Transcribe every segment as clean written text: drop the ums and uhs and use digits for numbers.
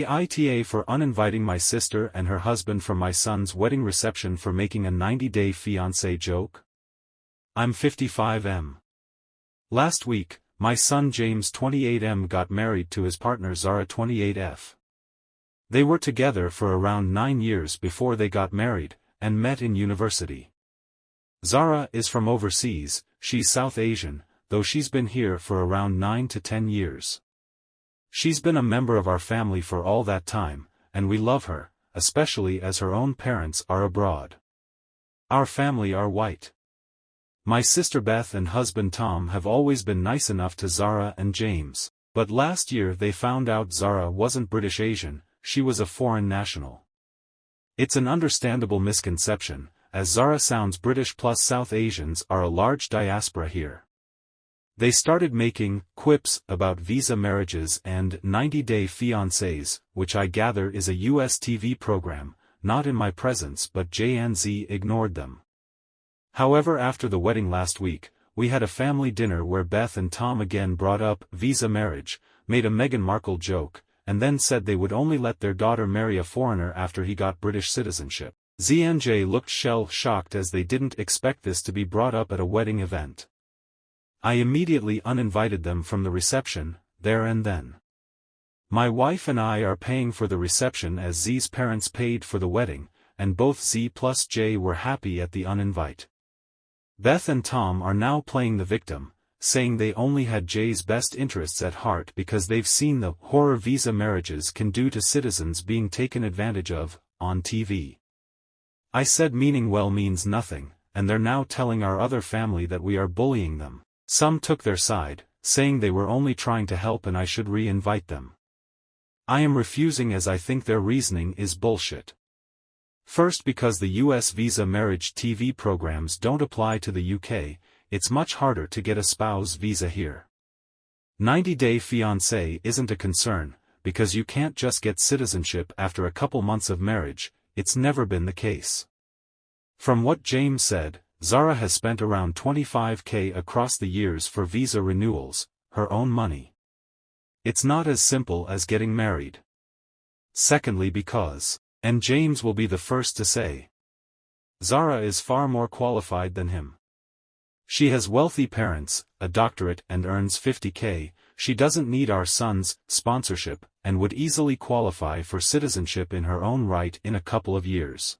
AITA for uninviting my sister and her husband from my son's wedding reception for making a 90-day fiancé joke? I'm 55M. Last week, my son James 28M got married to his partner Zara 28F. They were together for around 9 years before they got married, and met in university. Zara is from overseas, she's South Asian, though she's been here for around 9 to 10 years. She's been a member of our family for all that time, and we love her, especially as her own parents are abroad. Our family are white. My sister Beth and husband Tom have always been nice enough to Zara and James, but last year they found out Zara wasn't British Asian, she was a foreign national. It's an understandable misconception, as Zara sounds British plus South Asians are a large diaspora here. They started making quips about visa marriages and 90-day fiancés, which I gather is a US TV program, not in my presence, but JNZ ignored them. However, after the wedding last week, we had a family dinner where Beth and Tom again brought up visa marriage, made a Meghan Markle joke, and then said they would only let their daughter marry a foreigner after he got British citizenship. ZNJ looked shell-shocked as they didn't expect this to be brought up at a wedding event. I immediately uninvited them from the reception, there and then. My wife and I are paying for the reception as Z's parents paid for the wedding, and both Z plus J were happy at the uninvite. Beth and Tom are now playing the victim, saying they only had J's best interests at heart because they've seen the horror visa marriages can do to citizens being taken advantage of, on TV. I said meaning well means nothing, and they're now telling our other family that we are bullying them. Some took their side, saying they were only trying to help and I should re-invite them. I am refusing as I think their reasoning is bullshit. First, because the US visa marriage TV programs don't apply to the UK, it's much harder to get a spouse visa here. 90-day fiancé isn't a concern, because you can't just get citizenship after a couple months of marriage, it's never been the case. From what James said, Zara has spent around $25,000 across the years for visa renewals, her own money. It's not as simple as getting married. Secondly, because, and James will be the first to say, Zara is far more qualified than him. She has wealthy parents, a doctorate, and earns $50,000, she doesn't need our son's sponsorship, and would easily qualify for citizenship in her own right in a couple of years.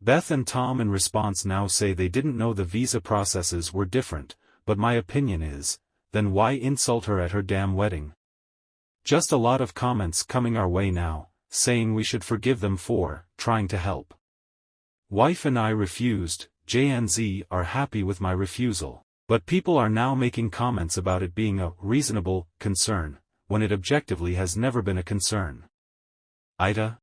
Beth and Tom in response now say they didn't know the visa processes were different, but my opinion is, then why insult her at her damn wedding? Just a lot of comments coming our way now, saying we should forgive them for trying to help. Wife and I refused, J and Z are happy with my refusal, but people are now making comments about it being a reasonable concern, when it objectively has never been a concern. AITA.